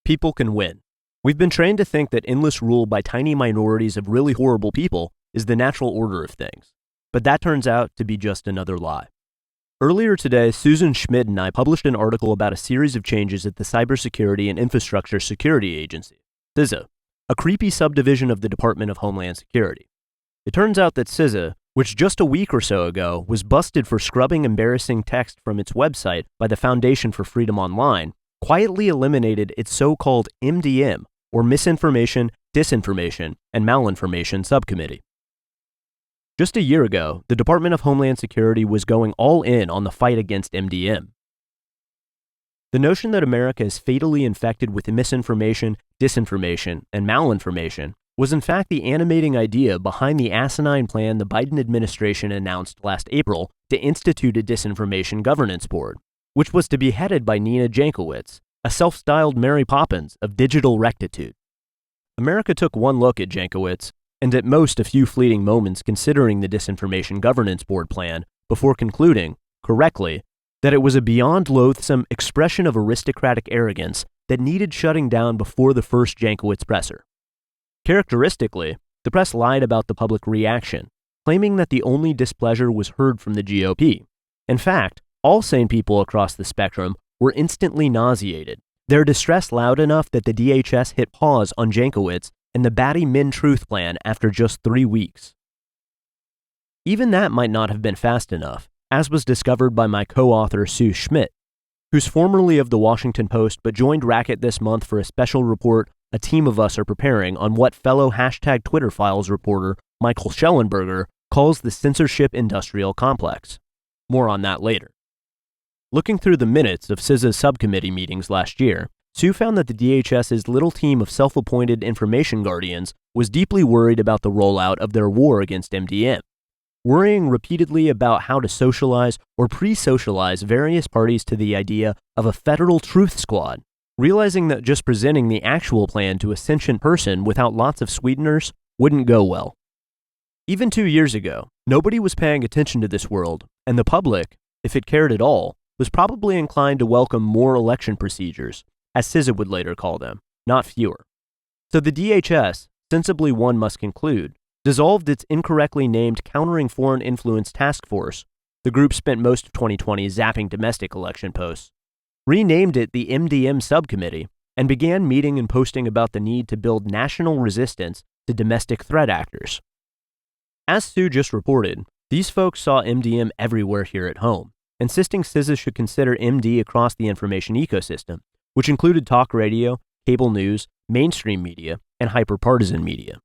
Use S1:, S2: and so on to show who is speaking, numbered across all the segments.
S1: people can win. We've been trained to think that endless rule by tiny minorities of really horrible people is the natural order of things. But that turns out to be just another lie. Earlier today, Susan Schmidt and I published an article about a series of changes at the Cybersecurity and Infrastructure Security Agency, CISA, a creepy subdivision of the Department of Homeland Security. It turns out that CISA, which just a week or so ago was busted for scrubbing embarrassing text from its website by the Foundation for Freedom Online, quietly eliminated its so-called MDM, or Misinformation, Disinformation, and Malinformation Subcommittee. Just a year ago, the Department of Homeland Security was going all in on the fight against MDM. The notion that America is fatally infected with misinformation, disinformation, and malinformation was in fact the animating idea behind the asinine plan the Biden administration announced last April to institute a disinformation governance board, which was to be headed by Nina Jankowicz, a self-styled Mary Poppins of digital rectitude. America took one look at Jankowicz, and at most a few fleeting moments considering the Disinformation Governance Board plan, before concluding, correctly, that it was a beyond loathsome expression of aristocratic arrogance that needed shutting down before the first Jankowicz presser. Characteristically, the press lied about the public reaction, claiming that the only displeasure was heard from the GOP. In fact, all sane people across the spectrum were instantly nauseated, their distress loud enough that the DHS hit pause on Jankowicz and the Batty Min Truth Plan after just 3 weeks. Even that might not have been fast enough, as was discovered by my co-author Sue Schmidt, who's formerly of the Washington Post but joined Racket this month for a special report a team of us are preparing on what fellow #Twitter Files reporter Michael Schellenberger calls the censorship industrial complex. More on that later. Looking through the minutes of CISA's subcommittee meetings last year, Sue found that the DHS's little team of self-appointed information guardians was deeply worried about the rollout of their war against MDM, worrying repeatedly about how to socialize or pre-socialize various parties to the idea of a federal truth squad, realizing that just presenting the actual plan to a sentient person without lots of sweeteners wouldn't go well. Even 2 years ago, nobody was paying attention to this world, and the public, if it cared at all, was probably inclined to welcome more election procedures, as CISA would later call them, not fewer. So the DHS, sensibly one must conclude, dissolved its incorrectly named Countering Foreign Influence Task Force, the group spent most of 2020 zapping domestic election posts, renamed it the MDM Subcommittee, and began meeting and posting about the need to build national resistance to domestic threat actors. As Sue just reported, these folks saw MDM everywhere here at home, insisting CISA should consider MD across the information ecosystem, which included talk radio, cable news, mainstream media, and hyperpartisan media.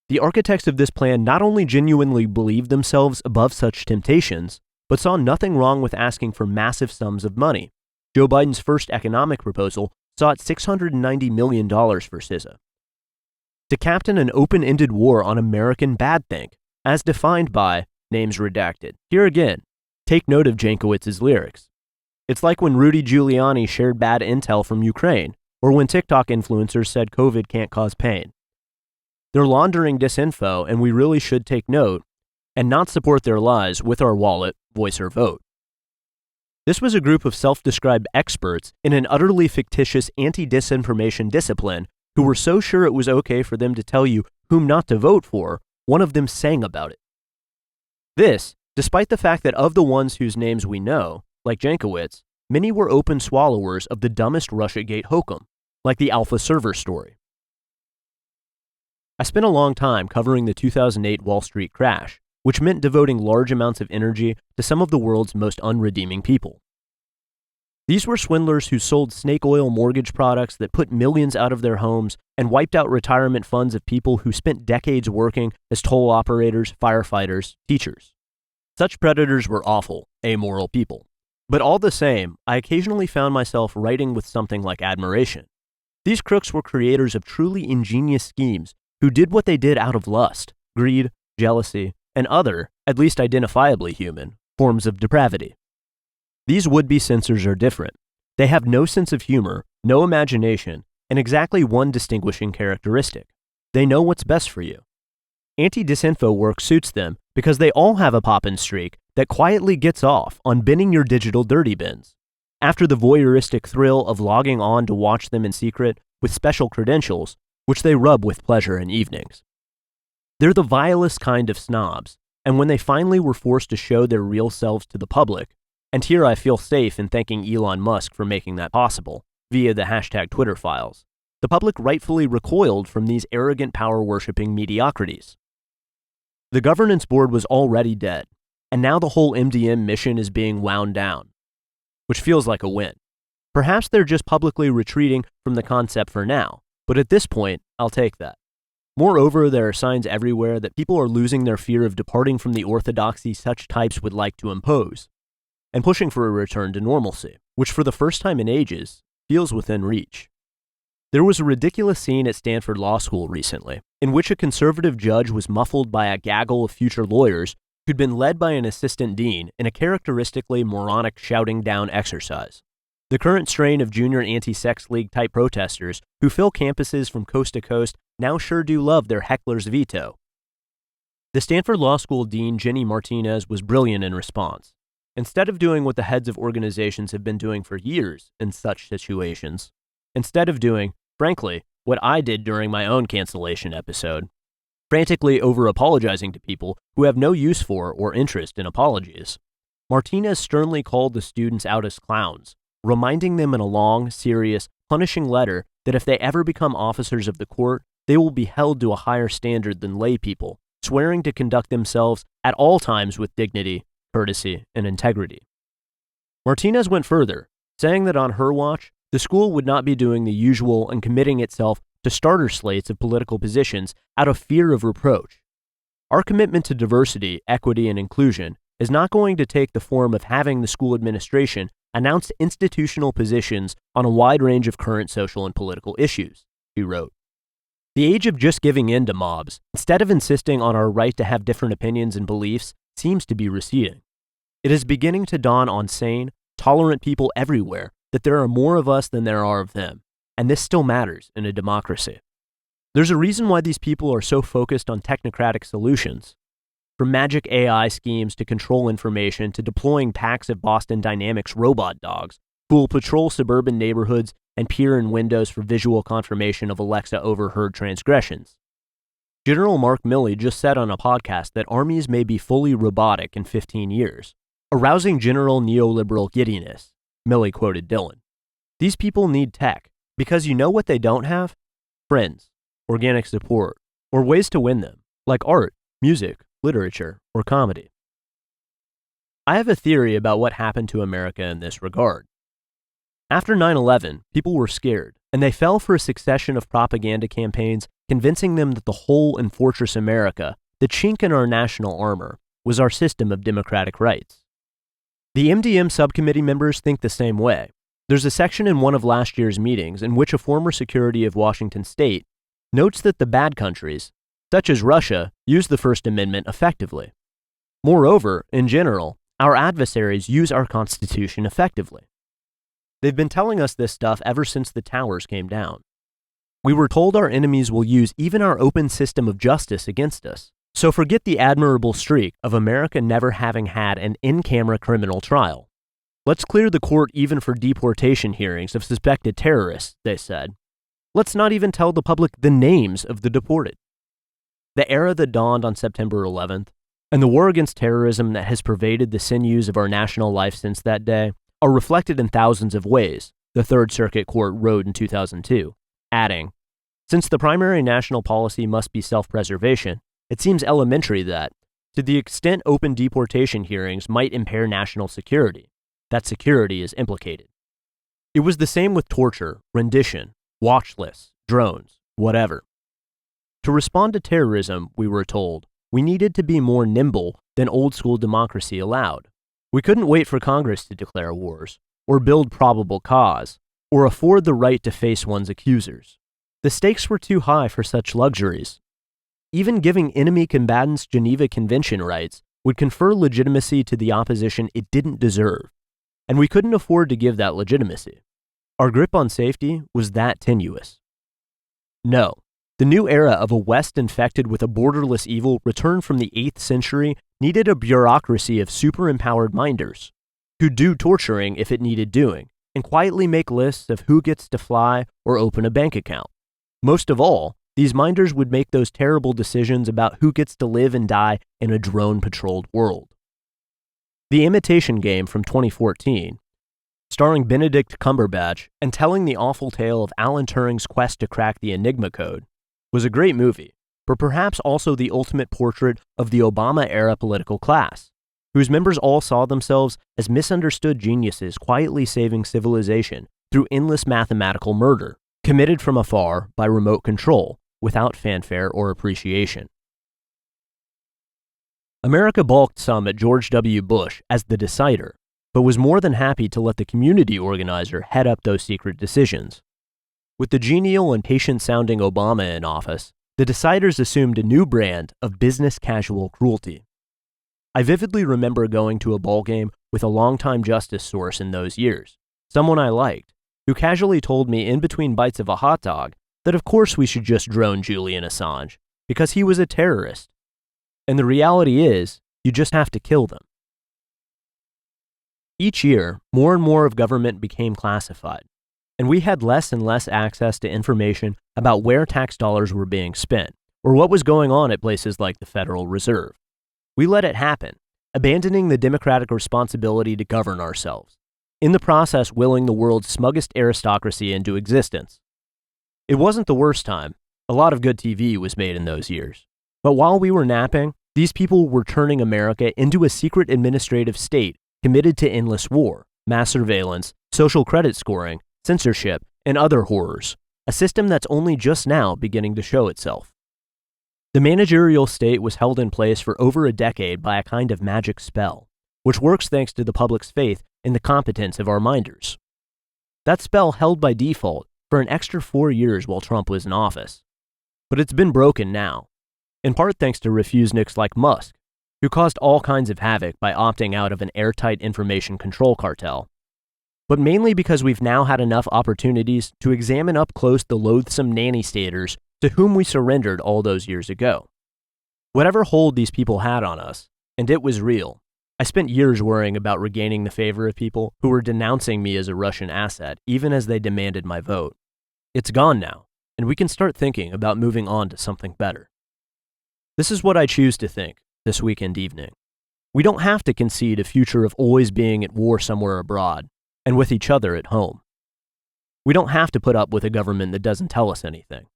S1: The architects of this plan not only genuinely believed themselves above such temptations, but saw nothing wrong with asking for massive sums of money. Joe Biden's first economic proposal sought $690 million for CISA to captain an open-ended war on American badthink, as defined by names redacted. Here again, take note of Jankowicz's lyrics. It's like when Rudy Giuliani shared bad intel from Ukraine, or when TikTok influencers said COVID can't cause pain. They're laundering disinfo, and we really should take note and not support their lies with our wallet, voice, or vote. This was a group of self-described experts in an utterly fictitious anti-disinformation discipline who were so sure it was okay for them to tell you whom not to vote for, one of them sang about it. This, despite the fact that of the ones whose names we know, like Jankowicz, many were open swallowers of the dumbest Russiagate hokum, like the Alpha server story. I spent a long time covering the 2008 Wall Street crash, which meant devoting large amounts of energy to some of the world's most unredeeming people. These were swindlers who sold snake oil mortgage products that put millions out of their homes and wiped out retirement funds of people who spent decades working as toll operators, firefighters, teachers. Such predators were awful, amoral people. But all the same, I occasionally found myself writing with something like admiration. These crooks were creators of truly ingenious schemes who did what they did out of lust, greed, jealousy, and other, at least identifiably human, forms of depravity. These would-be censors are different. They have no sense of humor, no imagination, and exactly one distinguishing characteristic. They know what's best for you. Anti-disinfo work suits them because they all have a pop-in streak that quietly gets off on binning your digital dirty bins. after the voyeuristic thrill of logging on to watch them in secret with special credentials, which they rub with pleasure in evenings. They're the vilest kind of snobs, and when they finally were forced to show their real selves to the public, and here I feel safe in thanking Elon Musk for making that possible, via the hashtag Twitter files, the public rightfully recoiled from these arrogant power-worshipping mediocrities. The governance board was already dead, and now the whole MDM mission is being wound down, which feels like a win. Perhaps they're just publicly retreating from the concept for now, but at this point, I'll take that. Moreover, there are signs everywhere that people are losing their fear of departing from the orthodoxy such types would like to impose, and pushing for a return to normalcy, which for the first time in ages, feels within reach. There was a ridiculous scene at Stanford Law School recently, in which a conservative judge was muffled by a gaggle of future lawyers who'd been led by an assistant dean in a characteristically moronic shouting down exercise. The current strain of junior anti-sex league type protesters who fill campuses from coast to coast now sure do love their heckler's veto. The Stanford Law School dean, Jenny Martinez, was brilliant in response. Instead of doing what the heads of organizations have been doing for years in such situations, instead of doing, frankly, what I did during my own cancellation episode, frantically over-apologizing to people who have no use for or interest in apologies, Martinez sternly called the students out as clowns, reminding them in a long, serious, punishing letter that if they ever become officers of the court, they will be held to a higher standard than lay people, swearing to conduct themselves at all times with dignity, courtesy, and integrity. Martinez went further, saying that on her watch, the school would not be doing the usual and committing itself to starter slates of political positions out of fear of reproach. Our commitment to diversity, equity, and inclusion is not going to take the form of having the school administration announce institutional positions on a wide range of current social and political issues, she wrote. The age of just giving in to mobs, instead of insisting on our right to have different opinions and beliefs, seems to be receding. It is beginning to dawn on sane, tolerant people everywhere that there are more of us than there are of them, and this still matters in a democracy. There's a reason why these people are so focused on technocratic solutions. From magic AI schemes to control information to deploying packs of Boston Dynamics robot dogs who will patrol suburban neighborhoods and peer in windows for visual confirmation of Alexa overheard transgressions. General Mark Milley just said on a podcast that armies may be fully robotic in 15 years, arousing general neoliberal giddiness. Milley quoted Dylan. These people need tech, because you know what they don't have? Friends, organic support, or ways to win them, like art, music, literature, or comedy. I have a theory about what happened to America in this regard. After 9/11, people were scared, and they fell for a succession of propaganda campaigns convincing them that the hole in Fortress America, the chink in our national armor, was our system of democratic rights. The MDM subcommittee members think the same way. There's a section in one of last year's meetings in which a former security of Washington state notes that the bad countries, such as Russia, use the First Amendment effectively. Moreover, in general, our adversaries use our Constitution effectively. They've been telling us this stuff ever since the towers came down. We were told our enemies will use even our open system of justice against us. So forget the admirable streak of America never having had an in-camera criminal trial. Let's clear the court even for deportation hearings of suspected terrorists, they said. Let's not even tell the public the names of the deported. The era that dawned on September 11th, and the war against terrorism that has pervaded the sinews of our national life since that day, are reflected in thousands of ways, the Third Circuit Court wrote in 2002, adding, since the primary national policy must be self-preservation, it seems elementary that, to the extent open deportation hearings might impair national security, that security is implicated. It was the same with torture, rendition, watch lists, drones, whatever. To respond to terrorism, we were told, we needed to be more nimble than old-school democracy allowed. We couldn't wait for Congress to declare wars, or build probable cause, or afford the right to face one's accusers. The stakes were too high for such luxuries. Even giving enemy combatants Geneva Convention rights would confer legitimacy to the opposition it didn't deserve, and we couldn't afford to give that legitimacy. Our grip on safety was that tenuous. No, the new era of a West infected with a borderless evil returned from the 8th century needed a bureaucracy of super-empowered minders. who'd do torturing if it needed doing, and quietly make lists of who gets to fly or open a bank account. Most of all, these minders would make those terrible decisions about who gets to live and die in a drone-patrolled world. The Imitation Game from 2014, starring Benedict Cumberbatch and telling the awful tale of Alan Turing's quest to crack the Enigma code, was a great movie, but perhaps also the ultimate portrait of the Obama-era political class, whose members all saw themselves as misunderstood geniuses quietly saving civilization through endless mathematical murder, committed from afar by remote control, without fanfare or appreciation. America balked some at George W. Bush as the decider, but was more than happy to let the community organizer head up those secret decisions. With the genial and patient-sounding Obama in office, the deciders assumed a new brand of business-casual cruelty. I vividly remember going to a ballgame with a longtime justice source in those years, someone I liked, who casually told me in between bites of a hot dog that of course we should just drone Julian Assange, because he was a terrorist. And the reality is, you just have to kill them. Each year, more and more of government became classified, and we had less and less access to information about where tax dollars were being spent, or what was going on at places like the Federal Reserve. We let it happen, abandoning the democratic responsibility to govern ourselves, in the process willing the world's smuggest aristocracy into existence. It wasn't the worst time. A lot of good TV was made in those years. But while we were napping, these people were turning America into a secret administrative state committed to endless war, mass surveillance, social credit scoring, censorship, and other horrors, a system that's only just now beginning to show itself. The managerial state was held in place for over a decade by a kind of magic spell, which works thanks to the public's faith in the competence of our minders. That spell held by default for an extra 4 years while Trump was in office. But it's been broken now, in part thanks to refuseniks like Musk, who caused all kinds of havoc by opting out of an airtight information control cartel, but mainly because we've now had enough opportunities to examine up close the loathsome nanny-staters to whom we surrendered all those years ago. Whatever hold these people had on us, and it was real, I spent years worrying about regaining the favor of people who were denouncing me as a Russian asset, even as they demanded my vote. It's gone now, and we can start thinking about moving on to something better. This is what I choose to think this weekend evening. We don't have to concede a future of always being at war somewhere abroad, and with each other at home. We don't have to put up with a government that doesn't tell us anything.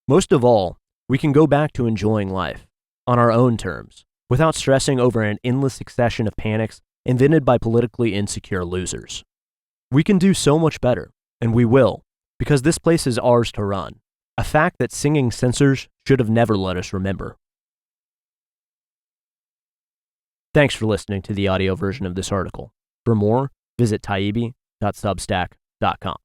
S1: Most of all, we can go back to enjoying life, on our own terms, without stressing over an endless succession of panics invented by politically insecure losers. We can do so much better, and we will, because this place is ours to run, a fact that singing censors should have never let us remember. Thanks for listening to the audio version of this article. For more, visit taibbi.substack.com.